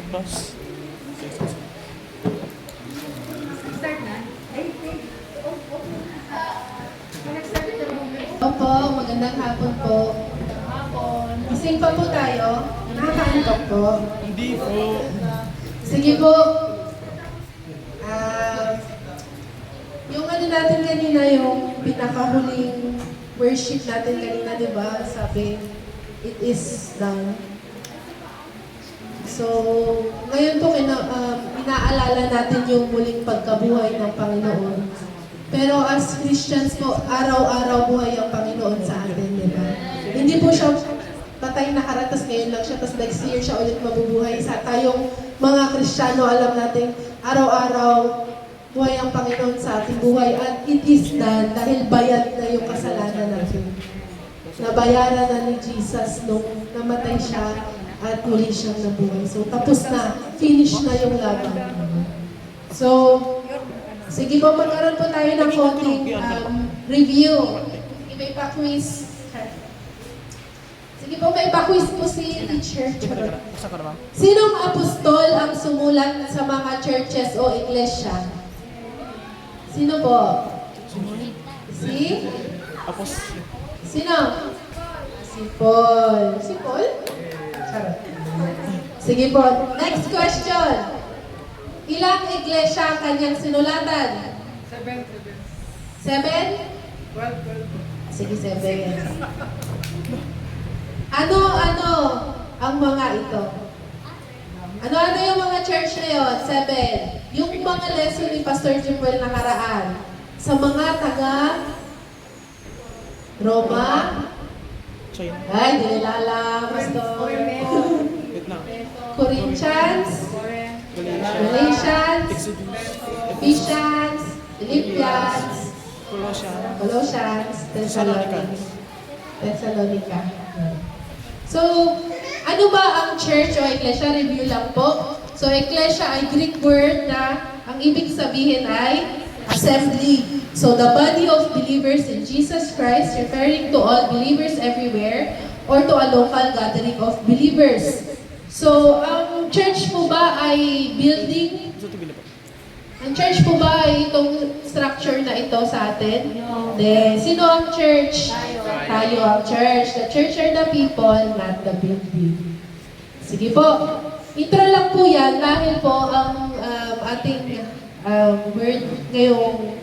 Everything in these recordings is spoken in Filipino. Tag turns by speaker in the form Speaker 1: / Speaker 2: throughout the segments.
Speaker 1: Plus.
Speaker 2: Start na?
Speaker 3: Opo, magandang hapon po. Gising pa po tayo. Nakakaantok po.
Speaker 1: Hindi po.
Speaker 3: Sige po. Yung ano natin kanina, yung pinakahuling worship natin kanina, di ba? Sabi, it is done. So, ngayon po inaalala natin yung muling pagkabuhay ng Panginoon. Pero as Christians po, araw-araw buhay ang Panginoon sa atin, di ba? Hindi po siya patay na karatas ngayon lang siya, tapos next year siya ulit mabubuhay. Sa tayong mga Kristiyano, alam natin, araw-araw buhay ang Panginoon sa ating buhay. At it is done dahil bayad na yung kasalanan natin. Nabayaran na ni Jesus nung namatay siya at muli siyang nabuhay. So tapos na, finish na yung laban. So, sige po, magkaroon po tayo ng konting review. Sige, may pa-quiz. Sige po, may pa-quiz po si teacher. Sinong apostol ang sumulat sa mga churches o iglesia? Sino po? Si? Sino? Si Paul. Si Paul? Charot. Sige po, next question. Ilang iglesia ang kanyang sinulatan? 7. 12? Sige, 7. Ano ang mga ito? Ano yung mga church na yun? 7. Yung mga lesson ni Pastor Jimwell nakaraan sa mga taga Roma. Ay, dinilala, Pastor. Corinthians, Galatians, Ephesians, Philippians, Colossians, Thessalonica. So, ano ba ang church o iglesia? Review lang po. So, iglesia ay Greek word na ang ibig sabihin ay assembly. So, the body of believers in Jesus Christ, referring to all believers everywhere, or to a local gathering of believers. So, ang church po ba ay building? Ang church po ba ay itong structure na ito sa atin? Hindi. Sino ang church? Tayo ang church. The church are the people, not the building. Sige po. Intro lang po yan dahil po ang ating word ngayong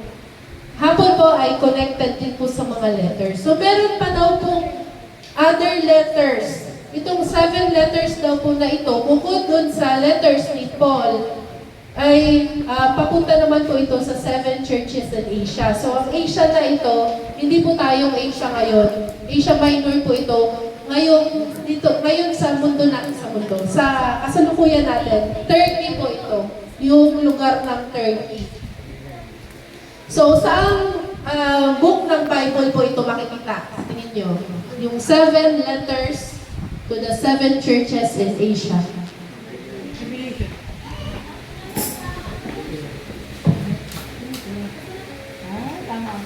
Speaker 3: hapon po ay connected din po sa mga letters. So, meron pa daw pong other letters. Itong 7 letters daw po na ito, bukod dun sa letters ni Paul, ay papunta naman po ito sa 7 churches in Asia. So, ang Asia na ito, hindi po tayong Asia ngayon. Asia Minor po ito. Ngayon sa mundo sa kasalukuyan natin, Turkey po ito. Yung lugar ng Turkey. So, saang book ng Bible po ito makikita? Tingin nyo. Yung 7 letters to the 7 churches in Asia.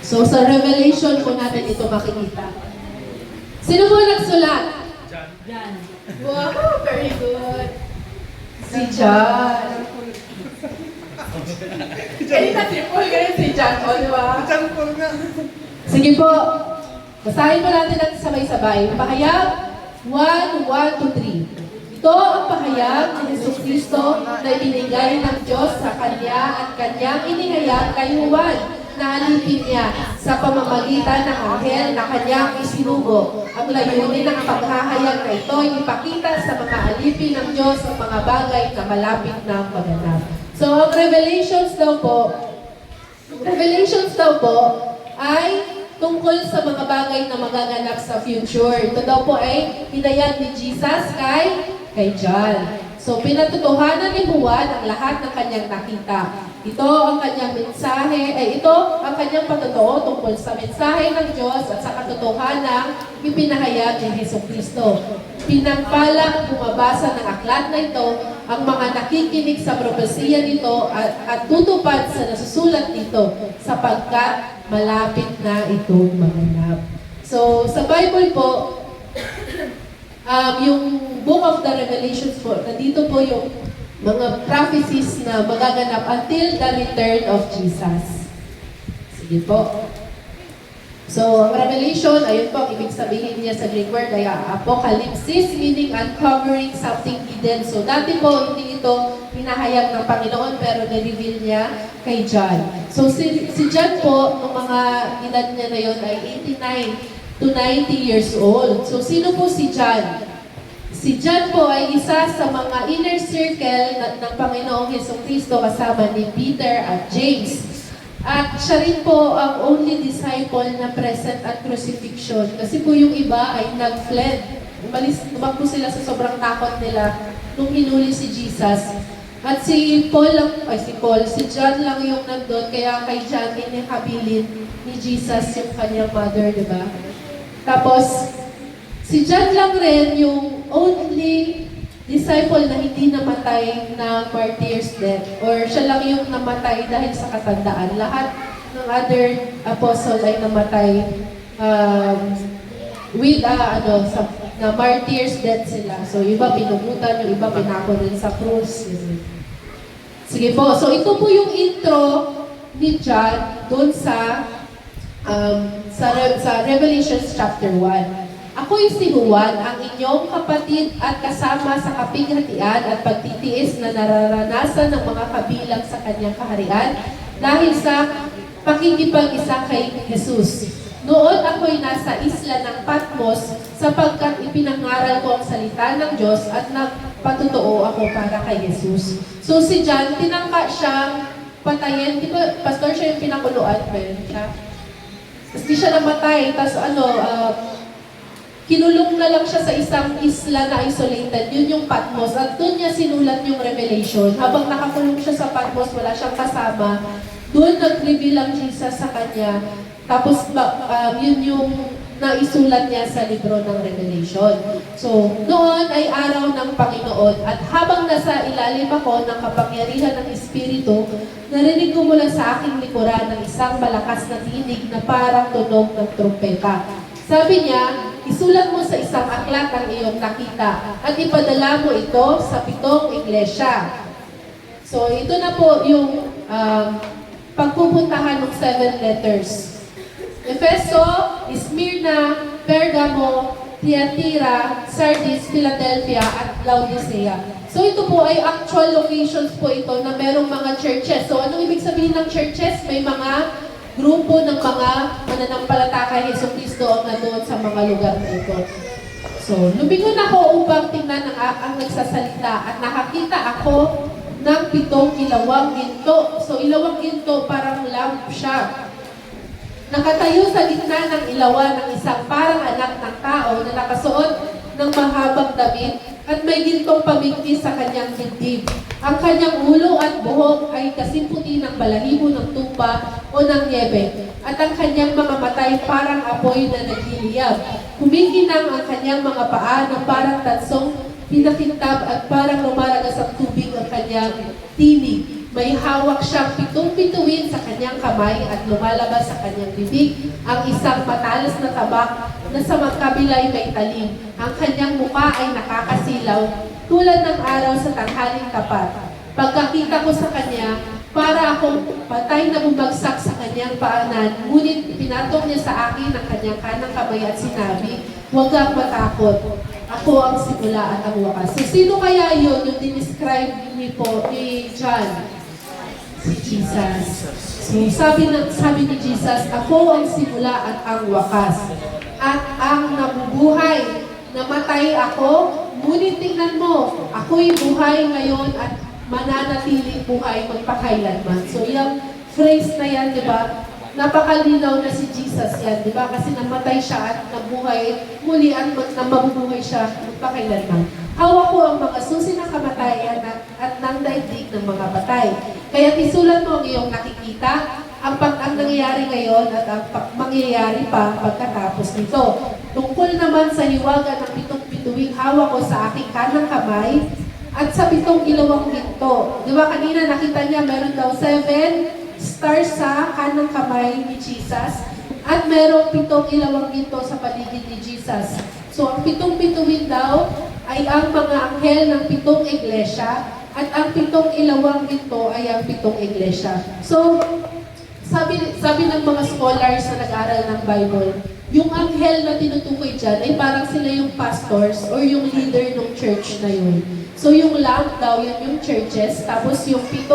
Speaker 3: So, sa Revelation po natin ito makikita. Sino po nagsulat? John. Wow, very good. Si John. Kanina si Paul, ganyan si John po, di ba? John Paul nga. Sige po. Basahin po natin at sabay-sabay. Pahayag, 1, 1, 2, 3. Ito ang pahayag ni Jesucristo na ibinigay ng Diyos sa Kanya at Kanyang inihayag kay Juan na alipin niya sa pamamagitan ng anghel na Kanyang isinugo. Ang layunin ng paghahayag na ito ay ipakita sa mga alipin ng Diyos ang mga bagay na malapit na maganap. So, ang Revelations daw po ay tungkol sa mga bagay na magaganap sa future. Ito daw po ay hinayag ni Jesus kay John. So, pinatutuhanan ni Juan ang lahat ng kanyang nakita. Ito ang kanyang mensahe, ito ang kanyang patotoo tungkol sa mensahe ng Diyos at sa katotohanan ng ipinahayag ni Jesucristo. Pinagpalang bumabasa ng aklat na ito ang mga nakikinig sa propesiya nito at tutupad sa nasusulat nito sapagkat malapit na itong maganap. So, sa Bible po, yung Book of the Revelations po, nandito po yung mga prophecies na magaganap until the return of Jesus. Sige po. So, ang Revelation, ayun po, ang ibig sabihin niya sa Greek word ay apocalypsis, meaning uncovering something hidden. So, dati po, hindi ito hinahayag ng Panginoon, pero na-reveal niya kay John. So, si John po, nung mga edad niya na yun ay 89 to 90 years old. So, sino po si John? Si John po ay isa sa mga inner circle ng Panginoong Jesucristo kasama ni Peter at James. At siya rin po ang only disciple na present at crucifixion. Kasi po yung iba ay nag-fled. Tumakbo sila sa sobrang takot nila nung hinuli si Jesus. At si John lang yung nandun, kaya kay John inihabilin ni Jesus yung kanyang mother, di ba? Tapos, si John lang rin yung only disciple na hindi namatay na martyr's death, or siya lang yung namatay dahil sa katandaan. Lahat ng other apostle ay namatay na martyr's death sila. So, iba pinugutan, yung iba pinako rin sa krus. Sige po, so ito po yung intro ni John doon sa Revelation chapter 1. Ako'y si Juan, ang inyong kapatid at kasama sa kapighatian at pagtitiis na nararanasan ng mga kabilang sa kanyang kaharian dahil sa pakikipag-isa kay Jesus. Noon ako'y nasa isla ng Patmos sapagkat ipinangaral ko ang salita ng Diyos at nagpatotoo ako para kay Jesus. So si John, tinangka siyang patayin. Di ba, pastor, siya yung pinakuluan? Meron siya. Tapos di siya namatay. Tapos kinulong na lang siya sa isang isla na isolated. Yun yung Patmos. At doon niya sinulat yung Revelation. Habang nakakulong siya sa Patmos, wala siyang kasama. Doon nag-reveal ang Jesus sa kanya. Tapos yun yung naisulat niya sa libro ng Revelation. So, noon ay araw ng Panginoon. At habang nasa ilalim ako ng kapangyarihan ng Espiritu, narinig ko mula sa aking likuran ng isang malakas na tinig na parang tunog ng trumpeta. Sabi niya, isulat mo sa isang aklat ang iyong nakita at ipadala mo ito sa 7 iglesia. So, ito na po yung pagpupuntahan ng 7 letters. Efeso, Smyrna, Pergamo, Thyatira, Sardis, Philadelphia, at Laodicea. So ito po ay actual locations po ito na merong mga churches. So anong ibig sabihin ng churches? May mga grupo ng mga mananampalataya kay Jesucristo ang nandoon sa mga lugar na ito. So, lumingon ako upang tingnan ang nagsasalita at nakakita ako ng 7 ilawang ginto. So, ilawang ginto parang lamp siya. Nakatayo sa gitna ng ilawan ng isang parang anak ng tao na nakasuot ng mahabang damit at may gintong pamigtis sa kanyang dibdib. Ang kanyang ulo at buhok ay kasimputi ng balahibo ng tupa o ng niebe, at ang kanyang mga matay parang apoy na nagliliyab. Kumikinang ang kanyang mga paa na parang tansong pinakintab at parang lumaragas ang tubig ang kanyang tinig. May hawak siyang 7 bituin sa kanyang kamay at lumalabas sa kanyang bibig ang isang matalas na tabak na sa magkabilay may talim. Ang kanyang mukha ay nakakasilaw tulad ng araw sa tanghaling tapat. Pagkakita ko sa kanya, para akong patay na bumagsak sa kanyang paanan, ngunit pinatong niya sa akin ang kanyang kanang kamay at sinabi, "Huwag kang matakot. Ako ang simula at ang wakas." So, sino kaya yun yung dinescribe ni John? Si Jesus. So, sabi ni Jesus, "Ako ang simula at ang wakas. At ang nabubuhay, namatay ako, ngunit tingnan mo, ako'y buhay ngayon at mananatiling buhay magpakailanman." So, yung phrase na yan, di ba? Napakalinaw na si Jesus yan, di ba? Kasi namatay siya at nabuhay, muli at mabubuhay siya magpakailanman. Hawak ko ang mga susi ng kamatayan at ng daigdig ng mga patay. Kaya isulat mo ang iyong nakikita, ang nangyayari ngayon at ang mangyayari pa pagkatapos nito. Tungkol naman sa hiwaga ng 7 bituing hawak ko sa aking kanang kamay at sa 7 ilawang ginto. Di ba kanina nakita niya meron daw 7 stars sa kanang kamay ni Jesus at merong 7 ilawang ginto sa paligid ni Jesus. So ang 7 bituin daw ay ang mga anghel ng 7 iglesia at ang 7 ilawang ito ay ang 7 iglesia. So, sabi ng mga scholars na nag-aral ng Bible, yung anghel na tinutukoy dyan ay parang sila yung pastors or yung leader ng church na yun. So, yung lamp daw, yun yung churches, tapos yung 7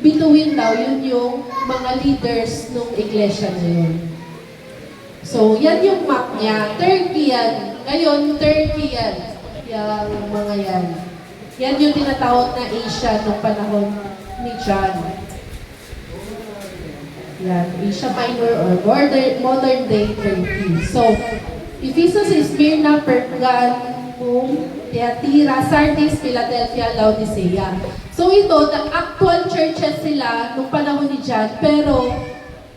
Speaker 3: bituin daw, yun yung mga leaders ng iglesia na yun. So, yan yung map niya. Turkey yan. Ngayon, Turkey yan. Yung mga yan. Yan yung tinatawag na Asia noong panahon ni John. Yan, Asia Minor or modern day Turkey. So, Ephesus, Smyrna, Pergamum, Thyatira, Sardis, Philadelphia, Laodicea. So ito, the actual churches sila nung panahon ni John, pero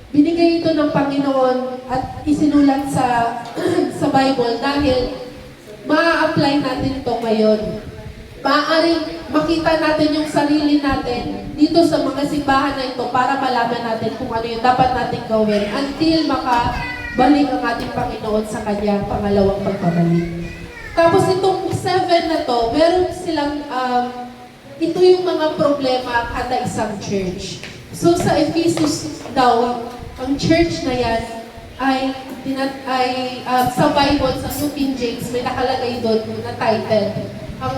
Speaker 3: binigay ito ng Panginoon at isinulat sa sa Bible dahil ma-apply natin ito ngayon. Maaaring makita natin yung sarili natin dito sa mga simbahan na ito para malaman natin kung ano yung dapat natin gawin until makabalik ang ating Panginoon sa kanyang pangalawang pagbabalik. Tapos itong 7 na to, meron silang, ito yung mga problema kada isang church. So sa Ephesus daw, ang church na yan ay sa Bible, sa New King James, may nakalagay doon na title. Ang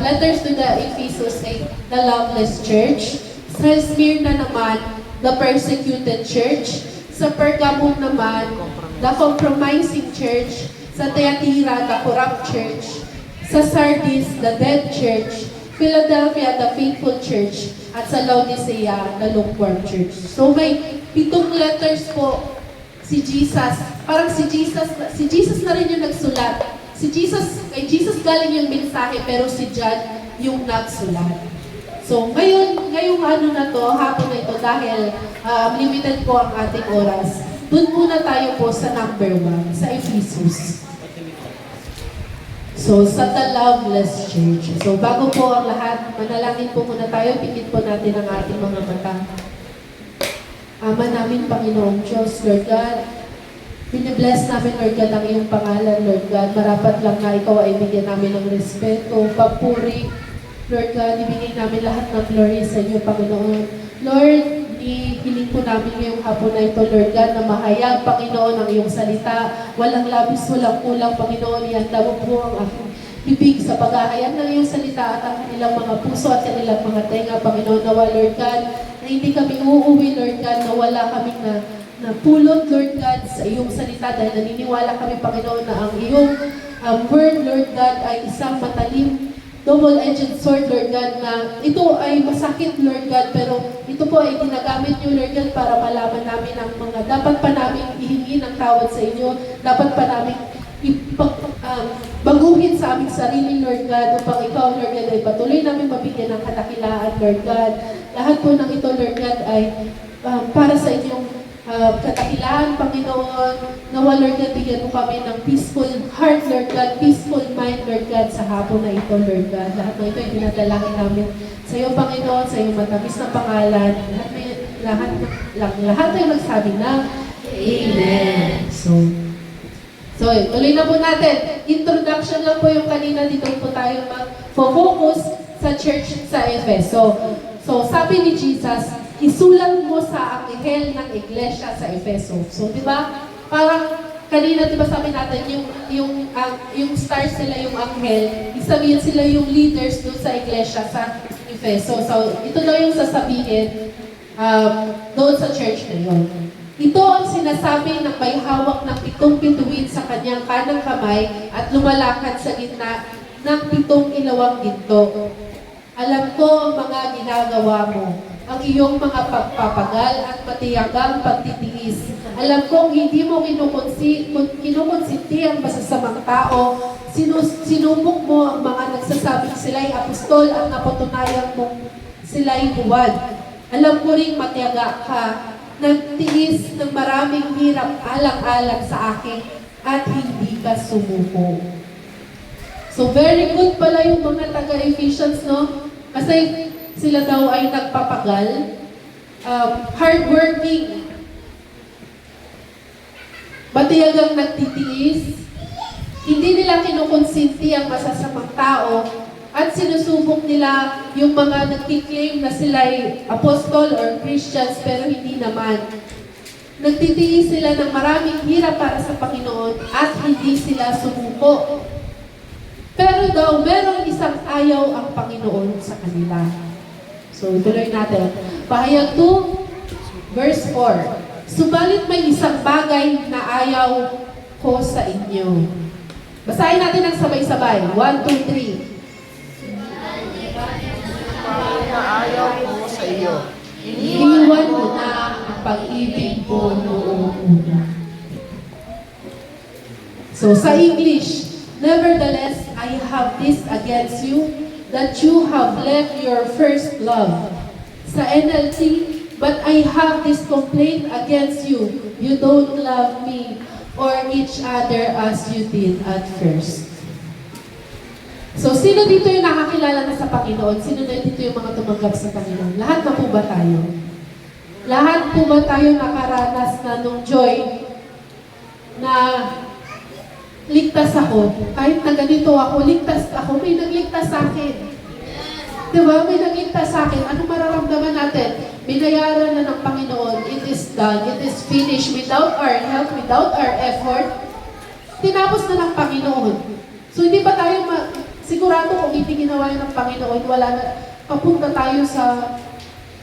Speaker 3: letters to the Ephesus ay The Loveless Church. Sa Smyrna naman, The Persecuted Church. Sa Pergamum naman, The Compromising Church. Sa Thyatira, The Corrupt Church. Sa Sardis, The Dead Church. Philadelphia, The Faithful Church. At sa Laodicea, The Lukewarm Church. So may 7 letters po si Jesus. Parang si Jesus na rin yung nagsulat. Kay Jesus galing yung mensahe, pero si John yung nagsulat. So ngayong ano na to, hapon na ito, dahil limited po ang ating oras, doon muna tayo po sa number 1, sa Ephesus. So, sa The Loveless Church. So, bago po ang lahat, manalangin po muna tayo, pikit po natin ang ating mga mata. Ama namin, Panginoong Diyos, Lord God, binibless namin, Lord God, ang iyong pangalan, Lord God. Marapat lang na ikaw ay bigyan namin ng respeto, papuri. Lord God, ibigay namin lahat ng glory sa iyo, Panginoon. Lord, hiling po namin ngayong hapon na ito, Lord God, na mahayag, Panginoon, ang iyong salita. Walang labis, walang kulang, Panginoon. Ihanda mo po ang aking bibig sa paghahayag ng iyong salita at ang kanilang mga puso at kanilang mga tenga, Panginoon. Nawa, Lord God, na hindi kami uuwi, Lord God, na wala kaming na pulot, Lord God, sa iyong salita dahil naniniwala kami, Panginoon, na ang iyong word, Lord God, ay isang matalim, double-edged sword, Lord God, na ito ay masakit, Lord God, pero ito po ay ginagamit niyo, Lord God, para malaman namin ang mga dapat pa namin ihingi ng tawad sa inyo, dapat pa namin baguhin sa aming sarili, Lord God, upang ikaw, Lord God, ay patuloy namin mabigyan ng kadakilaan, Lord God. Lahat po ng ito, Lord God, ay para sa inyong kadakilaan, Panginoon. Nawa, Lord God, bigyan mo kami ng peaceful heart, Lord God, peaceful mind, Lord God, sa hapon na ito, Lord God. Lahat ng ito ay dinadalangin namin sa iyo, Panginoon, sa iyong matamis na pangalan. Lahat ay magsabi na Amen. So, tuloy na po natin. Introduction lang po yung kanina. Dito po tayo mag-focus sa church sa Efeso. So, sabi ni Jesus, isulat mo sa anghel ng iglesia sa Efeso. So, di ba? Parang kanina, di ba sabi natin, yung stars sila, yung anghel, isabihin sila yung leaders doon sa iglesia sa Efeso. So, ito daw yung sasabihin doon sa church na yun. Ito ang sinasabi ng may hawak ng 7 bituin sa kanyang kanang kamay at lumalakad sa gitna ng 7 ilawang ginto. Alam ko ang mga ginagawa mo, ang iyong mga pagpapagal at matiyagang pagtitiis. Alam kong hindi mo kinukonsinti ang masasamang tao. Sinubok mo ang mga nagsasabing sila'y apostol at napatunayan mong sila'y huwad. Alam ko ring matiyaga ka, nagtiis ng maraming hirap alang-alang sa akin at hindi ka sumuko. So very good pala yung mga taga-Ephesians, no? Kasi sila daw ay nagpapagal, hardworking, matiyagang nagtitiis, hindi nila kinukonsinti ang masasamang tao, At sinusubok nila yung mga nagkiklaim na sila'y apostol or Christians pero hindi naman. Nagtitiis sila ng maraming hirap para sa Panginoon at hindi sila sumuko. Pero daw, merong isang ayaw ang Panginoon sa kanila. So, ituloy natin. Pahayag 2, verse 4. Subalit may isang bagay na ayaw ko sa inyo. Basahin natin ang sabay-sabay. 1, 2, 3.
Speaker 1: Ayaw ko sa iyo.
Speaker 3: Iniwan mo na ang pag-ibig ko noong una. So sa English, nevertheless, I have this against you, that you have left your first love. Sa NLT, but I have this complaint against you, you don't love me or each other as you did at first. So, sino dito yung nakakilala na sa Panginoon? Sino na dito yung mga tumanggap sa Panginoon? Lahat na po ba tayo? Lahat po ba tayo nakaranas na nung joy na ligtas ako? Kahit na ganito ako, ligtas ako, may nagligtas sa akin. Diba? May nagligtas sa akin. Ano mararamdaman natin? Binayaran na ng Panginoon. It is done. It is finished. Without our help, without our effort, tinapos na ng Panginoon. So, hindi ba tayo sigurado kung hindi ginawa yun ng Panginoon, wala na, papunta tayo sa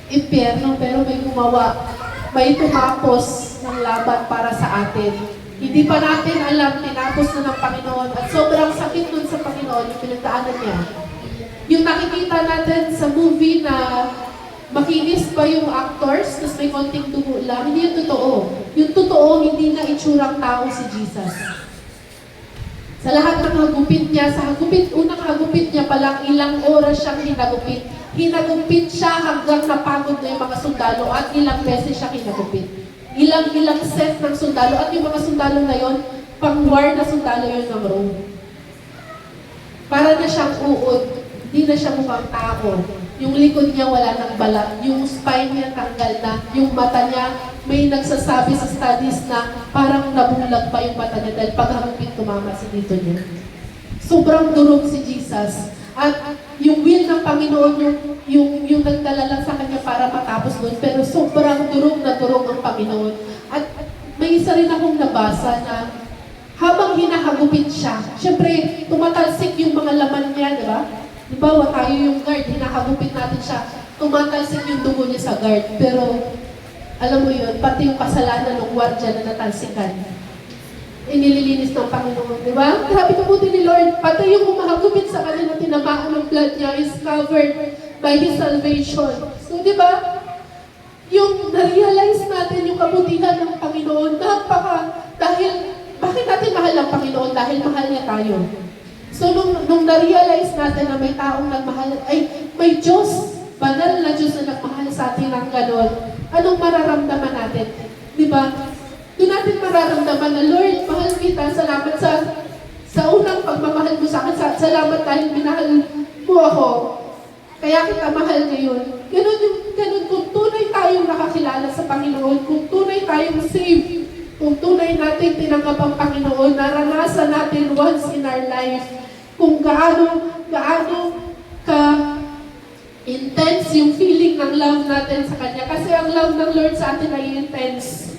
Speaker 3: impyerno, pero may gumawa, may tumapos ng laban para sa atin. Hindi pa natin alam, tinapos na ng Panginoon, at sobrang sakit nun sa Panginoon, yung pinagdaanan niya. Yung nakikita natin sa movie na makinis pa yung actors, tapos may konting dugo lang, hindi yung totoo. Yung totoo, hindi na itsurang tao si Jesus. Sa lahat ng hagupit niya, unang hagupit niya palang ilang oras siyang hinagupit. Hinagupit siya hanggang napagod na yung mga sundalo at ilang beses siya hinagupit. Ilang set ng sundalo at yung mga sundalo na yon, pang-war na sundalo yun ng Rome. Para na siyang uod, hindi na siya mukhang tao. Yung likod niya wala ng balat, yung spine niya tanggal na, yung mata niya, may nagsasabi sa studies na parang nabulag pa yung mata niya dahil paghagupit tumama si dito niya. Sobrang durog si Jesus. At yung will ng Panginoon, yung nagdala lang sa kanya para matapos doon, pero sobrang durog na durog ang Panginoon. At may isa rin akong nabasa na habang hinahagupit siya, syempre tumatalsik yung mga laman niya, di ba? Diba, tayo yung guard, hinahagupit natin siya, tumatalsik yung dugo niya sa guard. Pero, alam mo yun, pati yung kasalanan ng wardya na natalsikan, inililinis ng Panginoon, di ba? Grabe kabuti ni Lord, pati yung humahagupit sa kanya na tinamaan ng blood niya is covered by His salvation. So, di ba? Yung na-realize natin yung kabutihan ng Panginoon, dahil, bakit natin mahal ang Panginoon? Dahil mahal niya tayo. So, nung na-realize natin na may taong nagmahal, may Diyos, banal na Diyos na nagmahal sa atin ng ganon, anong mararamdaman natin? Di ba? Doon natin mararamdaman na, Lord, mahal kita, salamat sa unang pagmamahal mo sa akin, salamat dahil minahal mo ako, kaya kita mahal ngayon. Ganon, kung tunay tayong nakakilala sa Panginoon, kung tunay tayong saved, kung tunay natin tinanggap ang Panginoon, naranasan natin once in our life, kung gaano ka intense yung feeling ng love natin sa Kanya. Kasi ang love ng Lord sa atin ay intense.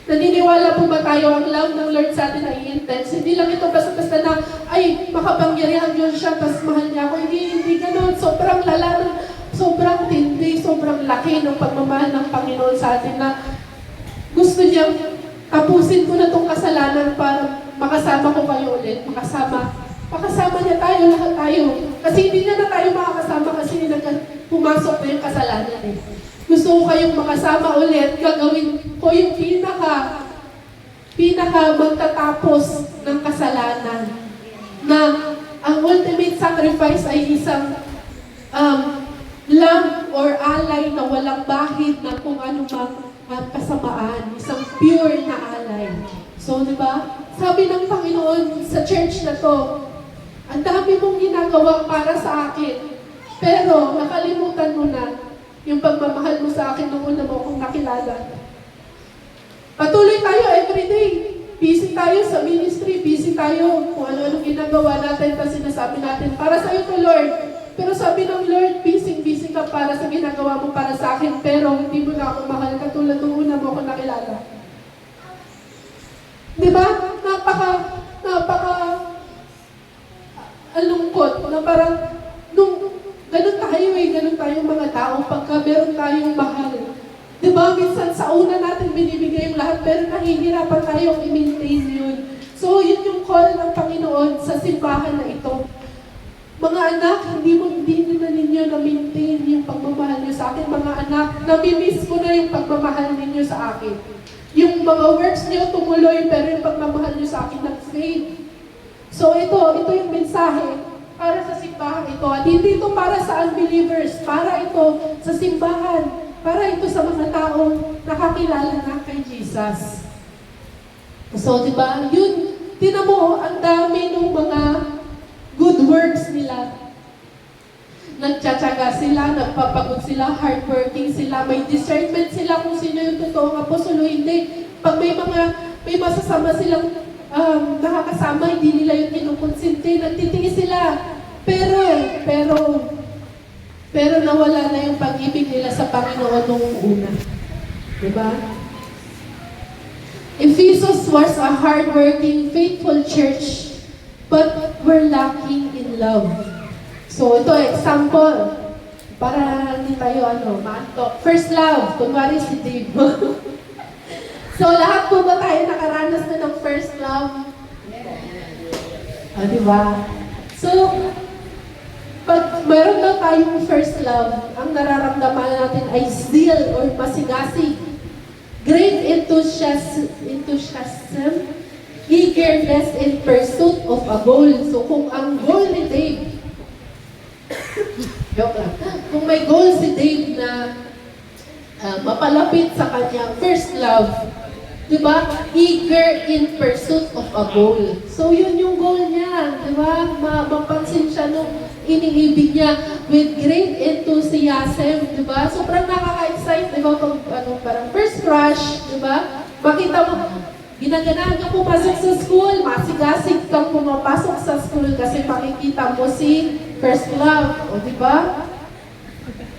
Speaker 3: Naniniwala po ba tayo ang love ng Lord sa atin ay intense? Hindi lang ito basta-basta na, ay, makapangyarihan yun siya, tas mahal niya ako. Hindi ganun. Sobrang lala, sobrang tindi, sobrang laki ng pagmamahal ng Panginoon sa atin na gusto niya tapusin ko na itong kasalanan para makasama ko kayo ulit, makasama niya tayo, lahat tayo. Kasi hindi niya na tayo makakasama kasi pumasok na yung kasalanan eh. Gusto ko kayong makasama ulit, gagawin ko yung pinaka magtatapos ng kasalanan. Na ang ultimate sacrifice ay isang lamb or alay na walang bahid na kung ano mang kasamaan, isang pure na alay. So, di ba? Sabi ng Panginoon sa church na to, ang dami mong ginagawa para sa akin, pero nakalimutan mo na yung pagmamahal mo sa akin nung una mo akong nakilala. Patuloy tayo everyday. busy tayo sa ministry, busy tayo kung ano-ano ginagawa natin kasi sinasabi natin, para sa iyo to Lord. Pero sabi ng Lord, busy ka para sa ginagawa mo para sa akin, pero hindi mo na ako mahal katulad nung una mo ako nakilala. Di ba? Napaka alungkot na parang ganun tayong mga tao pagka meron tayong mahal. Di ba? Minsan sa una natin binibigay yung lahat pero nahihirapan tayong i-maintain yun. So, yun yung call ng Panginoon sa simbahan na ito. Mga anak, hindi na ninyo na-maintain yung pagmamahal niyo sa akin. Mga anak, nami-miss ko na yung pagmamahal ninyo sa akin. Yung mga works niyo tumuloy pero yung pagmamahal niyo sa akin nag-fade. So ito yung mensahe para sa simbahan ito. At hindi ito para sa unbelievers, para ito sa simbahan, para ito sa mga taong nakakilala na kay Jesus. So, di ba? Yun, tinan mo, ang dami ng mga good works nila. Nagtsatsaga sila, nagpapagod sila, hardworking sila, may discernment sila kung sino yung totoong apostol o hindi. Pag may masasama silang nakakasama, hindi nila yung kinukonsinti, nagtitiis sila. Pero nawala na yung pag-ibig nila sa Panginoon nung una. Diba? Ephesus was a hardworking, faithful church, but were lacking in love. So ito, example. Para hindi tayo maantok. First love, kunwari si Dave. So, lahat po ba tayo nakaranas na ng first love? Yeah. Diba? So, pag mayroon daw tayong first love, ang nararamdaman natin ay zeal or masigasig. Great enthusiasm, eagerness in pursuit of a goal. So, kung ang goal ni Dave, joke lang, kung may goal si Dave na mapalapit sa kanyang first love, diba? Eager in pursuit of a goal. So, yun yung goal niya. Diba? Mapansin siya nung iniibig niya with great enthusiasm. Diba? Sobrang nakaka-excite. Diba? Parang first crush. Diba? Makita mo, ginaganahan ka pumasok sa school, masigasig kang pumapasok sa school kasi makikita mo si first love. O, diba?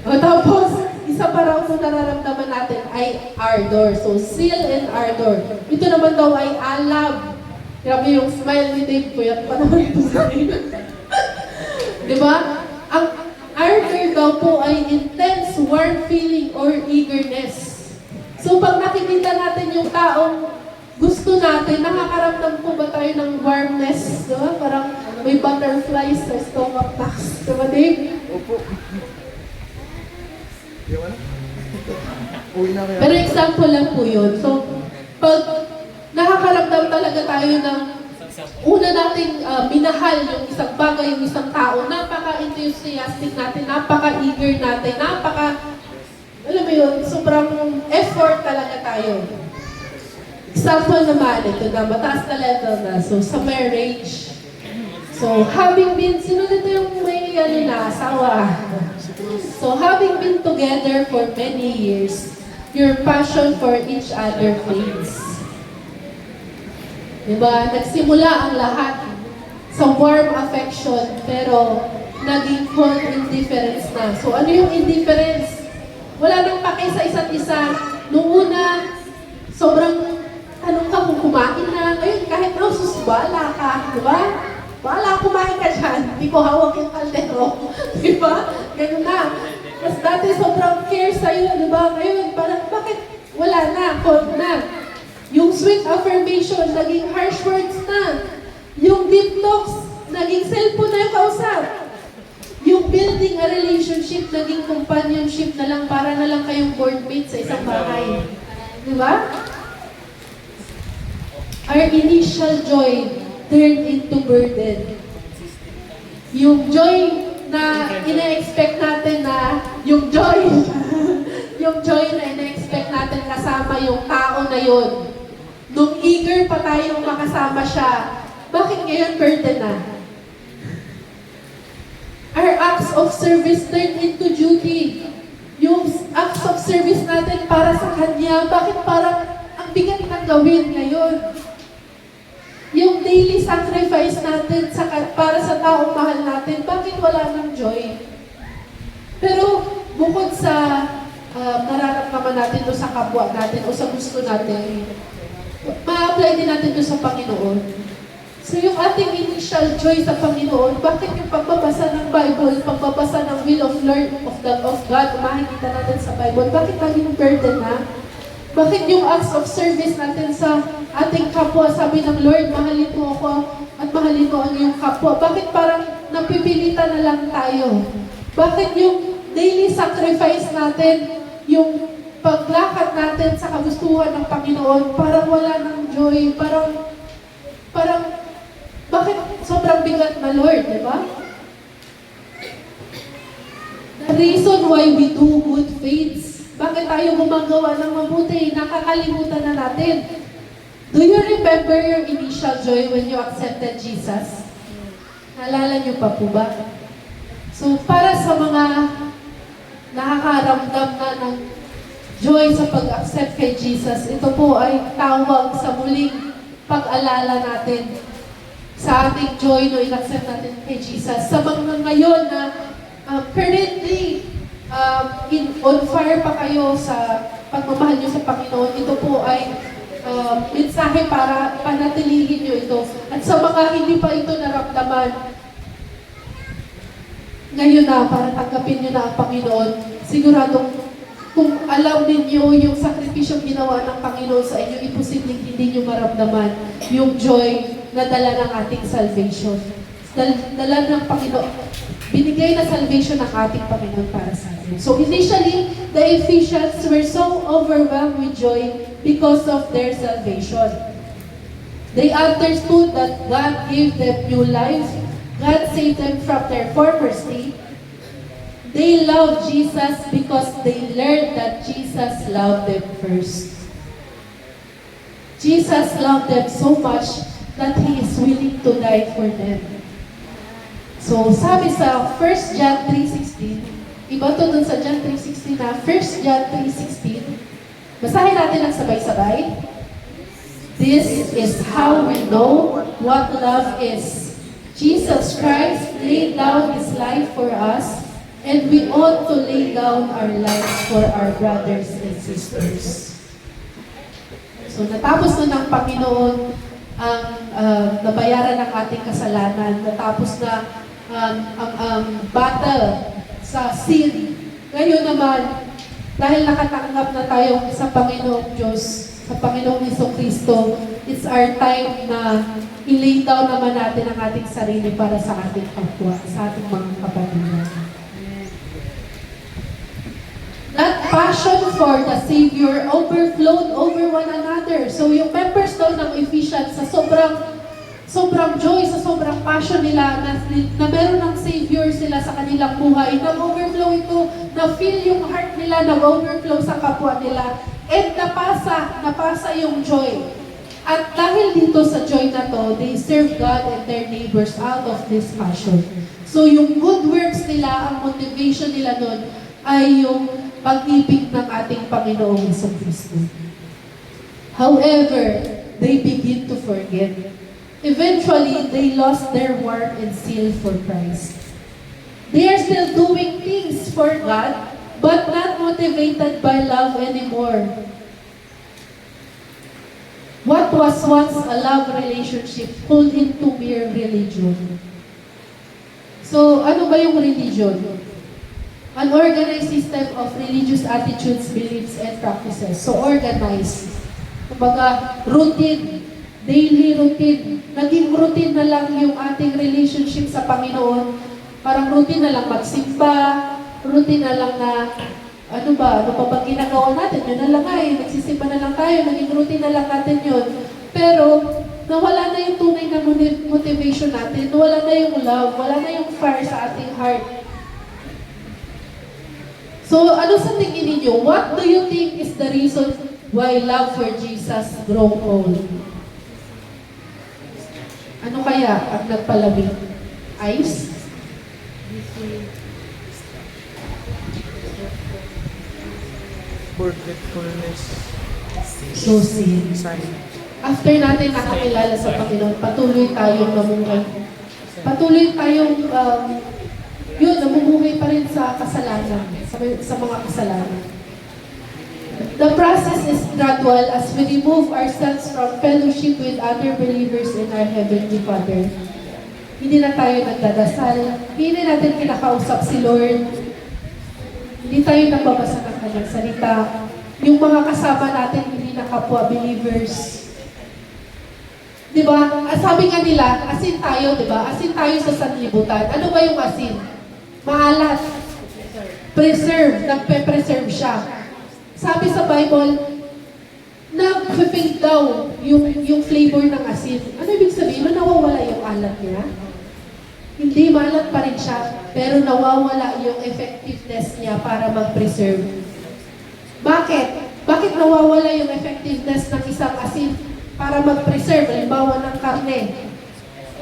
Speaker 3: O, tapos, isa pa raw kung nararamdaman natin ay ardor. So, zeal and ardor. Ito naman daw ay alab. Grabe yung smile ni Dave po. Yan pa naman ito sa akin. Diba? Ang ardor daw po ay intense, warm feeling or eagerness. So, pag nakikita natin yung taong gusto natin, nakakaramdam po ba tayo ng warmness? Diba? Parang may butterflies sa stomach box. Diba, Dave?
Speaker 1: Opo. Uwi na kaya.
Speaker 3: Pero example lang po yun. So, pag nakakaramdam talaga tayo ng una nating minahal yung isang bagay, yung isang tao, napaka-enthusiastic natin, napaka-eager natin, alam mo yun, sobrang effort talaga tayo. Example naman, ito na, mataas na level na. So, sa marriage. So, having been, sino dito yung may asawa? So, having been together for many years, your passion for each other fades. Diba? Nagsimula ang lahat sa warm affection, pero naging cold indifference na. So, ano yung indifference? Wala nang pake sa isa't isa. Noong una, sobrang tanong ka kung kumain na. Ngayon, kahit susbala ka, diba? Wala, kumain ka dyan. Hindi ko hawak yung kaldero. Di ba? Ganun na. Mas dati sobrang care sa'yo, di ba? Ngayon, parang bakit wala na, cold na. Yung sweet affirmation, naging harsh words na. Yung deep talks, naging cellphone na yung kausap. Yung building a relationship, naging companionship na lang, para na lang kayong boardmate sa isang bahay. Di ba? Our initial joy turned into burden. Yung joy na ina-expect natin na, yung joy na ina-expect natin kasama yung tao na yun. Nung eager pa tayong makasama siya, bakit ngayon burden na? Our acts of service turned into duty. Yung acts of service natin para sa Kanya, bakit parang ang bigat ng gawin ngayon? daily sacrifice natin para sa taong mahal natin, bakit wala ng joy? Pero bukod sa nararamdaman natin o sa kapwa natin o sa gusto natin, ma-apply din natin ito sa Panginoon. So yung ating initial joy sa Panginoon, bakit yung pagbabasa ng Bible, pagbabasa ng will of Lord of God, makikita natin sa Bible, bakit naging burden na? Bakit yung acts of service natin sa ating kapwa, sabi ng Lord, mahalin mo ako at mahalin mo ang iyong kapwa. Bakit parang napipilitan na lang tayo? Bakit yung daily sacrifice natin, yung paglakad natin sa kagustuhan ng Panginoon, parang wala ng joy, parang, bakit sobrang bigat na Lord, di ba? The reason why we do good faiths, bakit tayo gumagawa ng mabuti, nakakalimutan na natin. Do you remember your initial joy when you accepted Jesus? Naalala niyo pa po ba? So, para sa mga nakakaramdam na ng joy sa pag-accept kay Jesus, ito po ay tawag sa muling pag-alala natin sa ating joy no in-accept natin kay Jesus. Sa mga ngayon na currently on fire pa kayo sa pagmamahal niyo sa Panginoon, ito po ay mensahe para panatilihin niyo ito. At sa mga hindi pa ito naramdaman, ngayon na, para tanggapin niyo na ang Panginoon, siguradong kung alam ninyo yung sakripisyong ginawa ng Panginoon sa inyo, imposibleng hindi niyo maramdaman yung joy na dala ng ating salvation. Dala ng Panginoon. Binigay na salvation ng ating Panginoon para sa atin. So initially, the Ephesians were so overwhelmed with joy because of their salvation. They understood that God gave them new life. God saved them from their former state. They loved Jesus because they learned that Jesus loved them first. Jesus loved them so much that He is willing to die for them. So, sabi sa 1 John 3:16, iba to dun sa John 3:16 na 1 John 3:16, basahin natin ang sabay-sabay. This is how we know what love is. Jesus Christ laid down His life for us, and we ought to lay down our lives for our brothers and sisters. So, natapos na ng Panginoon ang nabayaran ng ating kasalanan. Natapos na ang battle sa sin. Ngayon naman, dahil nakatanggap na tayo sa Panginoong Diyos, sa Panginoong Jesucristo, it's our time na i-lay down naman natin ang ating sarili para sa ating kapwa, sa ating mga kapatid. That passion for the Savior overflowed over one another. So yung members daw ng Ephesians, sa sobrang joy, sa sobrang passion nila na meron ng Savior sila sa kanilang buhay, nag-overflow ito, na-feel yung heart nila, nag-overflow sa kapwa nila, and napasa yung joy. At dahil dito sa joy na to, they serve God and their neighbors out of this passion. So yung good works nila, ang motivation nila nun, ay yung pag-ibig ng ating Panginoong Jesucristo. However, they begin to forget. Eventually, they lost their warmth and zeal for Christ. They are still doing things for God, but not motivated by love anymore. What was once a love relationship pulled into mere religion. So, ano ba yung religion? An organized system of religious attitudes, beliefs, and practices. So, organized. Kumbaga, routine. Daily routine. Naging routine na lang yung ating relationship sa Panginoon. Parang routine na lang magsimba, routine na lang na ano pa ba ginagawa natin? Yun na lang nagsisimba na lang tayo, naging routine na lang natin yun. Pero, nawala na yung tunay na motivation natin, nawala na yung love, wala na yung fire sa ating heart. So, ano sa tingin ninyo? What do you think is the reason why love for Jesus grow cold? Ano kaya ang nagpalamig? Ice?
Speaker 1: Forgetfulness.
Speaker 3: So sin.
Speaker 1: Sign.
Speaker 3: after natin nakakilala sa Panginoon, patuloy tayong namuhay. Patuloy tayong, namumuhay pa rin sa kasalanan, sa mga kasalanan. The process is gradual as we remove ourselves from fellowship with other believers in our Heavenly Father. Hindi na tayo nagdadasal, hindi natin kinakausap si Lord, hindi tayo nagbabasa ng kanyang salita. Yung mga kasama natin, hindi na kapwa believers. Diba? Sabi nga nila, asin tayo, diba? Asin tayo sa sanlibutan. Ano ba yung asin? Maalat. Preserve. Nagpe-preserve siya. Sabi sa Bible, nag-fade daw yung flavor ng asin. Ano ibig sabihin? Nawawala yung alat niya? Hindi, maalat pa rin siya, pero nawawala yung effectiveness niya para mag-preserve. Bakit? Bakit nawawala yung effectiveness ng isang asin para mag-preserve, halimbawa ng karne?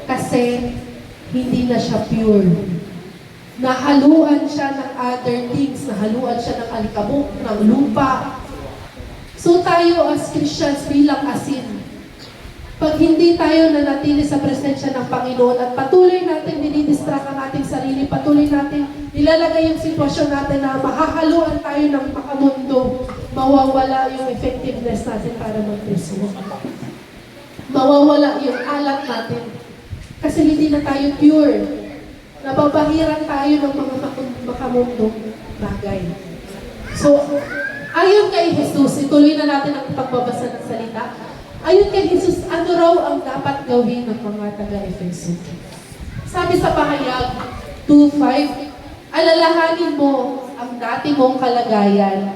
Speaker 3: Kasi hindi na siya pure. Nahaluan siya ng other things, nahaluan siya ng alikabok, ng lupa. So tayo as Christians bilang asin, pag hindi tayo nanatili sa presensya ng Panginoon at patuloy natin dinidistract ang ating sarili, patuloy natin nilalagay yung sitwasyon natin na mahahaluan tayo ng makamundo, mawawala yung effectiveness natin para mag-preserve. Mawawala yung alat natin. Kasi hindi na tayo pure. Nababahiran tayo ng mga makamundong bagay. So, ayon kay Jesus, ituloy na natin ang pagbabasa ng salita. Ayon kay Jesus, ano raw ang dapat gawin ng mga taga-Efeso? Sabi sa pahayag 2:5, alalahanin mo ang dati mong kalagayan.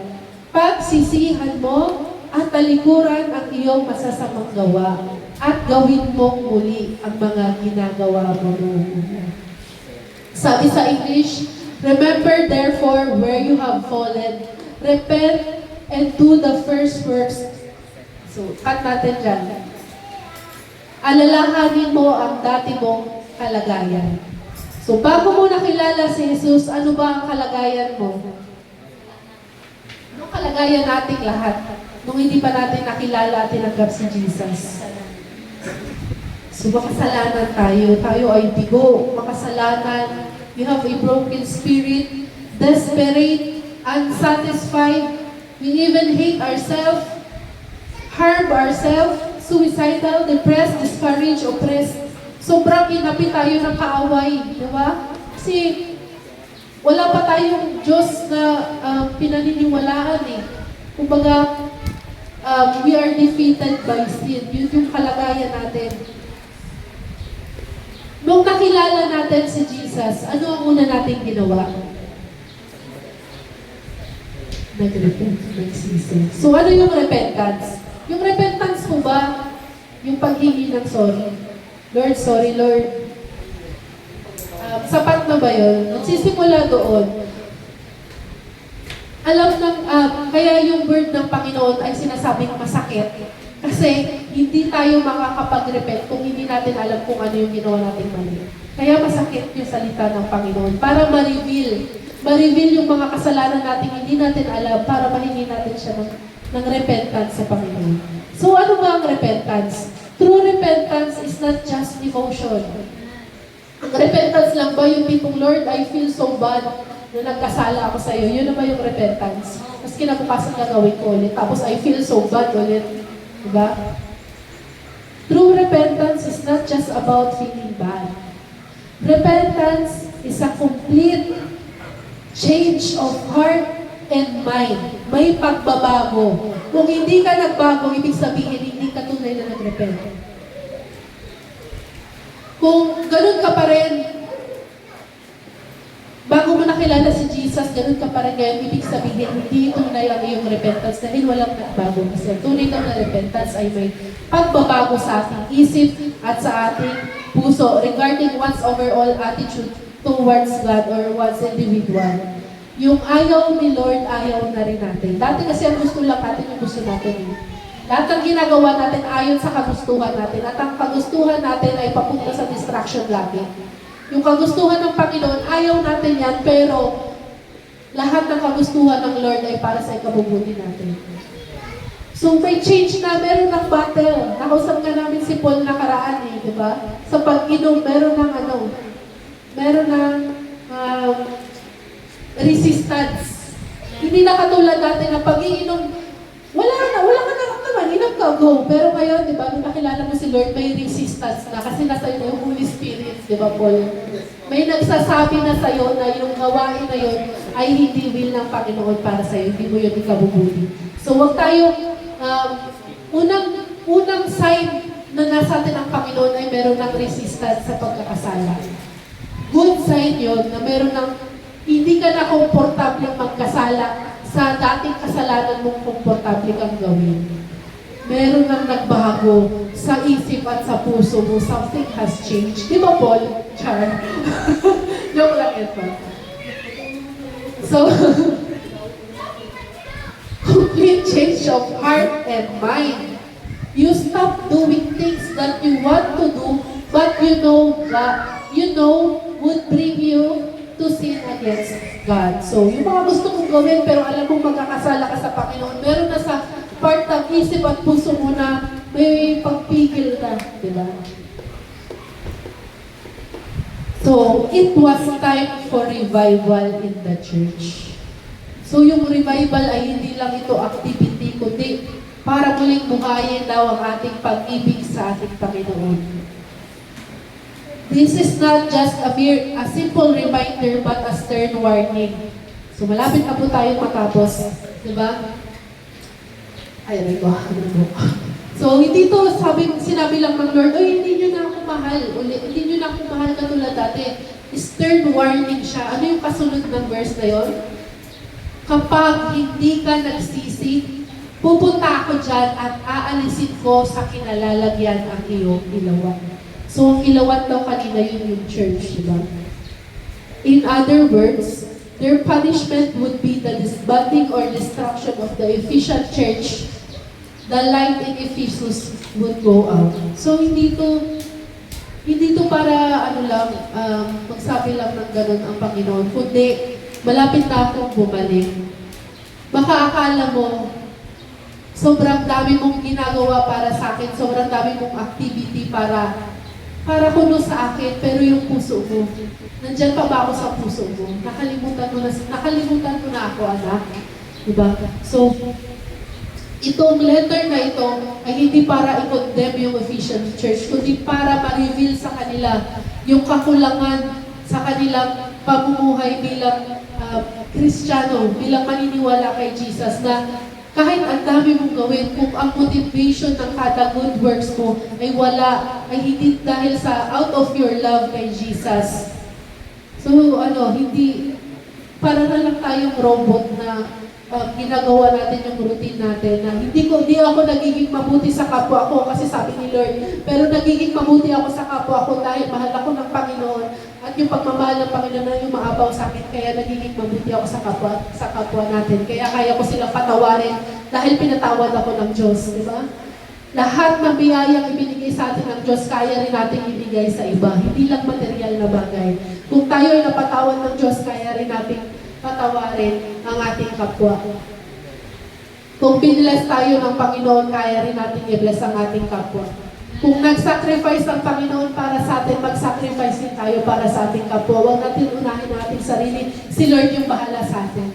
Speaker 3: Pagsisihan mo at talikuran ang iyong masasamang gawa at gawin mong muli ang mga ginagawa mo noon. Sabi sa English, remember therefore where you have fallen, repent and do the first works. So, cut natin dyan. Alalahanin mo ang dati mong kalagayan. So, bago mo nakilala si Jesus, ano ba ang kalagayan mo? Anong kalagayan nating lahat? Nung hindi pa natin nakilala at tinanggap si Jesus. So, makasalanan tayo. Tayo ay bigo, makasalanan. We have a broken spirit, desperate, unsatisfied. We even hate ourselves, harm ourselves, suicidal, depressed, discouraged, oppressed. Sobrang inapi tayo ng kaaway, di ba? Kasi wala pa tayong Diyos na pinaniniwalaan eh. Kumbaga, we are defeated by sin. Yun yung kalagayan natin. Nung nakilala natin si Jesus, ano ang una nating ginawa? Nag-repent, nagsisi. So ano yung repentance? Yung repentance mo ba, yung paghingi ng sorry? Lord, sorry Lord. Sapat na ba yun? Nagsisimula doon. Alam ng, kaya yung word ng Panginoon ay sinasabing masakit. Kasi hindi tayo makakapag-repent kung hindi natin alam kung ano yung ginawa natin mali. Kaya masakit yung salita ng Panginoon para ma-reveal yung mga kasalanan natin hindi natin alam para mahingi natin siya ng repentance sa Panginoon. So ano ba ang repentance? True repentance is not just devotion. Ang repentance lang ba yung tipong, Lord, I feel so bad na nagkasala ako sa iyo. Yun na ba yung repentance? Tapos kinabukasan gagawin ko ulit. Tapos I feel so bad ulit. Diba? True repentance is not just about feeling bad. Repentance is a complete change of heart and mind. May pagbabago. Kung hindi ka nagbago, ibig sabihin, hindi ka tunay na nag-repent. Kung ganun ka pa rin, bago mo nakilala si Jesus, ganun ka pa rin ngayon, ibig sabihin, hindi tunay ang iyong repentance dahil walang nagbago. Kasi tunay na repentance ay may pagbabago sa ating isip at sa ating puso regarding one's overall attitude towards God or one's individual. Yung ayaw ni Lord, ayaw na rin natin. Dati kasi ang gusto lang natin yung gusto natin. Lahat ng ginagawa natin ayon sa kagustuhan natin. At ang kagustuhan natin ay papunta sa distraction lagi. Yung kagustuhan ng Panginoon, ayaw natin yan, pero lahat ng kagustuhan ng Lord ay para sa ikabubuti natin. So may change na, meron ng battle. Nakausap ka namin si Paul nakaraan eh, di ba? Sa pag-inom, meron ng meron ng resistance. Hindi na katulad dati na pag-iinom, wala ka naramdaman, inom ka, go. Pero ngayon, di ba, nung nakilala mo si Lord, may resistance na kasi nasa iyo yung Holy Spirit, di ba, Paul? May nagsasabi na sa'yo na yung gawain na yun ay hindi will ng Panginoon para sa'yo, hindi mo yun ikabubuti. So, huwag tayo, unang sign na nasa atin ang Panginoon ay meron ng resistance sa pagkakasala. Good sign yun na meron ng hindi ka na komportable magkasala sa dating kasalanan mong komportable kang gawin. Meron nang nagbago sa isip at sa puso mo. Something has changed. Di ba, Paul? Char. Joke lang ito. So, complete change of heart and mind. You stop doing things that you want to do, but you know would bring you to sin against God. So, yung mga gusto mong gawin, pero alam mong magkakasala ka sa Panginoon, meron na sa part ng isip at puso mo na may pagpigil na, di ba? So, it was time for revival in the church. So, yung revival ay hindi lang ito activity, kundi para muling buhayin daw ang ating pag-ibig sa ating Panginoon. This is not just a simple reminder, but a stern warning. So, malapit na po tayo matapos. Diba? Ay, aray ko. So, hindi to sinabi lang ng Lord, hindi nyo na ako mahal. Hindi nyo na ako mahal katulad dati. Stern warning siya. Ano yung kasunod ng verse na yon? Kapag hindi ka nagsisi, pupunta ako dyan at aalisin ko sa kinalalagyan ang iyong ilawan. So, ang ilawan daw kanina yun yung church, diba? In other words, their punishment would be the disbanding or destruction of the Ephesian church. The light in Ephesus would go out. So, hindi to para, magsabi lang ng ganun ang Panginoon, kundi, malapit na akong bumalik. Baka akala mo, sobrang dami mong ginagawa para sa akin, sobrang dami mong activity para kuno sa akin, pero yung puso mo, nandyan pa ba ako sa puso mo? Nakalimutan ko na ako, anak. Diba? So, itong letter na ito ay hindi para i-condemn yung Ephesian church, kundi para ma-reveal sa kanila yung kakulangan sa kanilang pamumuhay bilang Kristiyano, bilang maniniwala kay Jesus na kahit ang dami mong gawin, kung ang motivation ng kada good works mo ay ay hindi dahil sa out of your love kay Jesus. So, hindi, para na lang tayong robot na ginagawa natin yung routine natin na hindi ako nagiging mabuti sa kapwa ko kasi sabi ni Lord, pero nagiging mabuti ako sa kapwa ko dahil mahal ako ng Panginoon at yung pagmamahal ng Panginoon na yung maabaw sa akin, kaya nagiging mabuti ako sa kapwa natin. Kaya kaya ko silang patawarin dahil pinatawad ako ng Diyos, di ba? Lahat ng biyayang ibinigay sa atin ng Diyos, kaya rin natin ibigay sa iba. Hindi lang material na bagay. Kung tayo ay napatawad ng Diyos, kaya rin natin patawarin ang ating kapwa. Kung binless tayo ng Panginoon, kaya rin natin i-bless ang ating kapwa. Kung nag-sacrifice ang Panginoon para sa atin, mag-sacrifice din tayo para sa ating kapwa. Huwag natin unahin ang ating sarili. Si Lord yung bahala sa atin.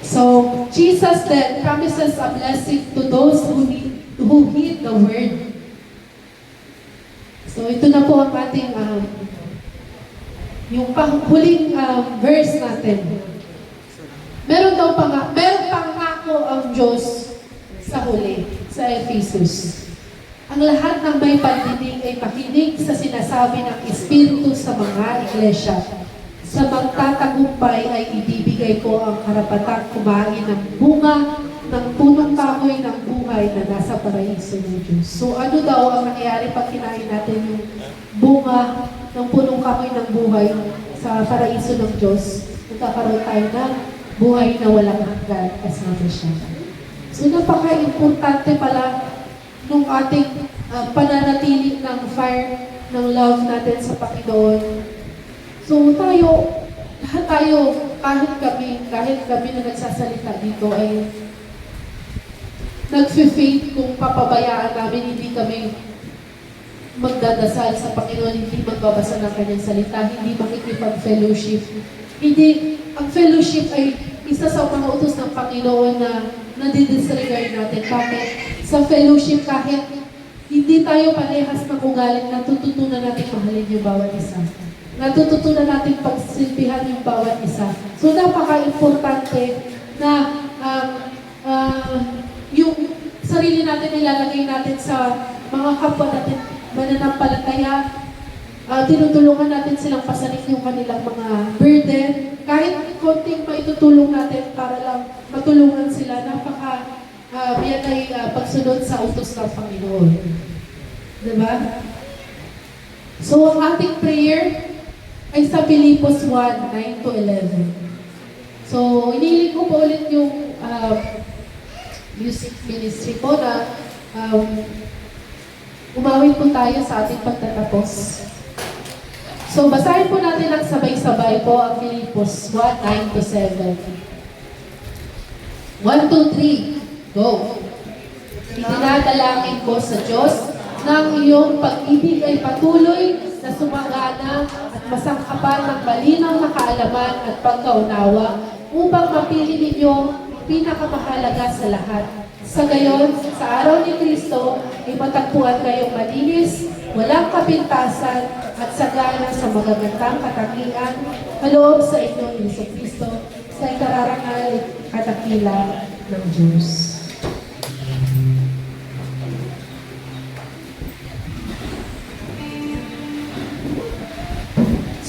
Speaker 3: So, Jesus then promises a blessing to those who heed the word. So, ito na po ang ating yung huling verse natin. Meron pangako ang Diyos sa huli, sa Ephesus. Ang lahat ng may pandinig ay makinig sa sinasabi ng Espiritu sa mga iglesia. Sa magtatagumpay ay ibibigay ko ang karapatang kumain ng bunga ng punong kahoy ng buhay na nasa paraiso ng Diyos. So ano daw ang nangyayari pag kinain natin yung bunga ng punong kahoy ng buhay sa paraiso ng Diyos? Magkakaroon tayo ng buhay na walang hanggan kasama siya. So napaka-importante pala nung ating pananatili ng fire ng love natin sa Panginoon. So lahat tayo, kahit kami na nagsasalita dito ay nag-faith kung papabayaan namin, hindi kami magdadasal sa Panginoon, hindi magbabasa ng kanyang salita, hindi makikipag-fellowship. Hindi, ang fellowship ay isa sa mga utos ng Panginoon na nadidisregard natin. Bakit? Sa fellowship, kahit hindi tayo parehas ng ugali, natututunan natin mahalin yung bawat isa. Natututunan natin pagsilbihan yung bawat isa. So, napaka-importante na yung sarili natin ilalagay natin sa mga kapwa natin mananampalataya. Tinutulungan natin silang pasanin yung kanilang mga burden. Kahit konting maitutulong natin para lang matulungan sila, yan ay pagsunod sa utos ng Panginoon. Diba? So, ang ating prayer ay sa Filipos 1:9-11. So, inihiling ko po ulit yung music ministry po na umawit po tayo sa ating pagtatapos. So, basahin po natin ang sabay-sabay po ang Filipos 1:9-7. 1, 2, 3, go! Itinadalangin ko sa Diyos ng iyong pag-ibig ay patuloy na sumagana at masangkapan ng malinaw na kaalaman at pagkaunawa upang mapili ninyo ang pinakamahalaga sa lahat. Sa gayon, sa araw ni Kristo, ay matagpuan kayong malinis, walang kapintasan, at sagana sa magagandang katangian, kaloob sa inyong Yesu Kristo, sa ikararangal at katakila ng Diyos.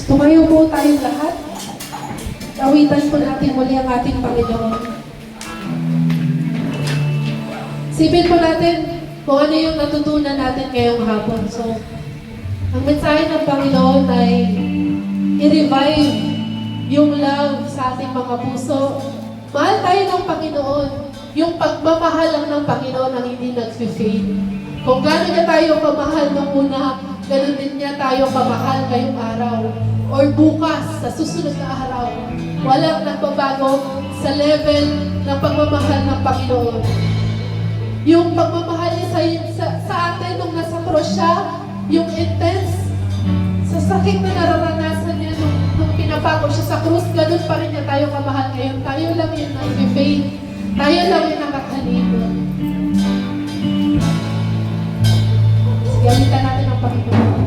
Speaker 3: Tumayo po tayong lahat. Awitan po natin muli ang ating Panginoon. Sipin po natin kung ano yung natutunan natin ngayong hapon. So, ang mensahe ng Panginoon ay i-revive yung love sa ating mga puso. Mahal tayo ng Panginoon. Yung pagmamahal lang ng Panginoon ang hindi nag-fade. Kung gano'n niya tayo kamahal nung una, gano'n din niya tayo kamahal ngayong araw. Or bukas, sa susunod na araw. Walang nagbabago sa level ng pagmamahal ng Panginoon. Yung pagmamahal niya sa atin nung nasa cross siya, yung intense, sa sakit na nararanasan niya nung pinapako siya sa krus, ganun pa rin niya tayo kamahal ngayon. Tayo lang yung nag-faith. Tayo lang yung nakakalibot. Gamitan natin ang Panginoon.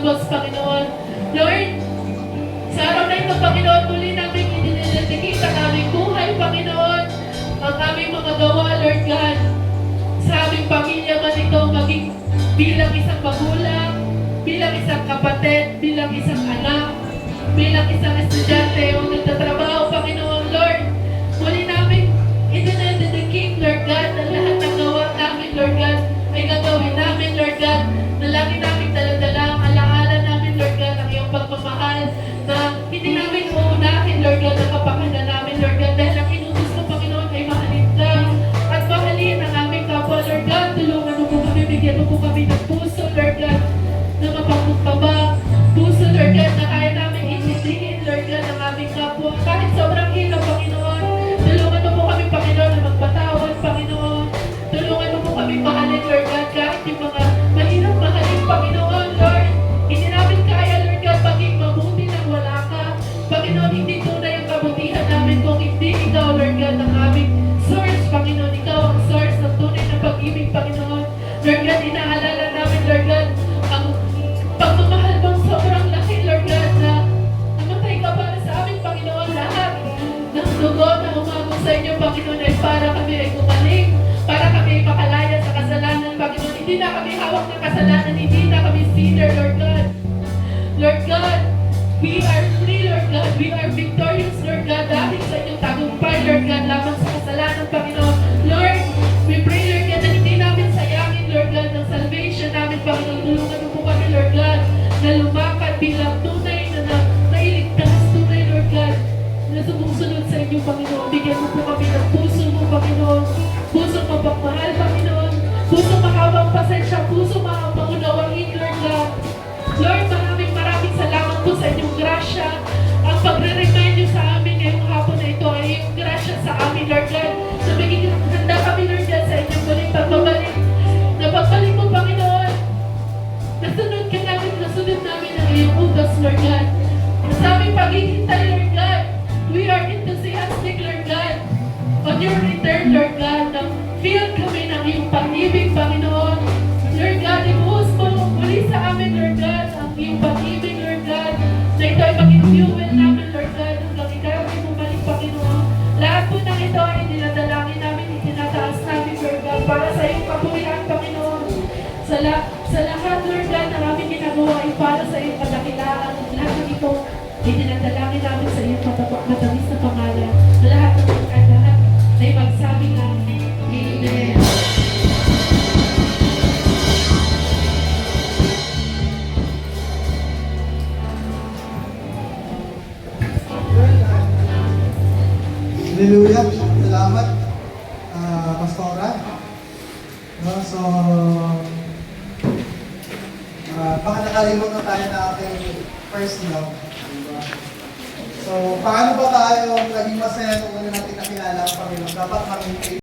Speaker 4: lubos, Panginoon. Lord, sa araw na ito, Panginoon, muli namin idinidedicate ang aming buhay, Panginoon, ang aming mga gawa, Lord God, sa aming pamilya man ito, maging bilang isang magulang, bilang isang kapatid, bilang isang anak, bilang isang estudyante o nagtatrabaho, Panginoon, Lord. Muli namin idinededicate, Lord God, ang lahat ng gawa namin, Lord God, ay gagawin namin, Lord God, na lagi namin daladala ang alaala namin, Lord God, ang iyong pagmamahal, na hindi namin uunahin, Lord God, ang kapakanan namin, Lord God, dahil ang inutos mo, Panginoon, ay mahalin ka at mahalin ang aming kapwa, Lord God. Tulungan mo po kami, bigyan mo po kami ng puso, Lord God, na mapagpapabang puso, Lord God, na kaya namin intindihin, Lord God, ang aming kapwa. Kahit sobrang hirap, Panginoon, tulungan mo po kami, Panginoon, na magpatawad, Panginoon. Tulungan mo po kami mahalin, Lord God, kahit yung mga mahirap mahalin, Panginoon, Lord. Hindi namin kaya, Lord God, maging mabuti nang wala ka. Panginoon, hindi tunay ang kabutihan namin kung hindi ikaw, Lord God, ang aming source, Panginoon. Ikaw ang source ng tunay na pag-ibig, Panginoon. Lord God, inaalala namin, Lord God, ang pagmamahal mong sobrang laki, Lord God, na namatay ka para sa aming, Panginoon, lahat ng dugo na umagos sa inyo, Panginoon, ay para kami ay gumaling, para kami ay makalaya sa kasalanan, Panginoon. Hindi na kami hawak ng kasalanan, hindi na kami sinner, Lord God. Lord God, we are free, Lord God. We are victorious, Lord God, dahil sa inyong tagumpay, Lord God, laban sa kasalanan, Panginoon. Lord, we pray, Lord God, na hindi namin sayangin, Lord God, ng salvation namin, Panginoon. Tulungan mo po kami, Lord God, na lumakad bilang tunay na nailigtas, tunay, Lord God, na sumusunod sa inyo, Panginoon. Bigyan mo po kami ng puso mo, Panginoon. Puso mapagmahal, Panginoon. Puso mahawang pasensya, puso maunawain, Lord God. Lord, maraming salamat po sa inyong grasya. Ang pagre-remind niyo sa amin ngayong hapon na ito ay yung grasya sa amin, Lord God. Na magiging handa kami, Lord God, sa inyong muling pagbabalik. Na pagbalik mo, Panginoon, nasunod namin ang iyong utos, Lord God. Sa aming paghihintay, Lord God, we are enthusiastic, Lord God, on your return, Lord God, na feel kami ng iyong pag-ibig, Panginoon. Lord God, ibuhos mo muli sa amin, Lord God, ang iyong pag-ibig, Lord God, na ito ay maging fuel namin, Lord God, hanggang ikaw ay bumalik, Panginoon. Lahat po ng ito ay dinadalangin namin, itinataas namin, Lord God, para sa iyong kapurihan, Panginoon. Sa lahat, Lord God, na aming ginagawa ay para sa iyong kadakilaan. Lahat ng ito ay dinadalangin namin sa iyong matamis na pangalan. Lahat ng lahat ay magsabi na, Amen.
Speaker 1: Hallelujah. Salamat, Pastora. No, so, baka nakalimutan tayo na ating first love. Diba? So, paano ba tayo naging masaya nung una natin nakilala ang Panginoon? Dapat maging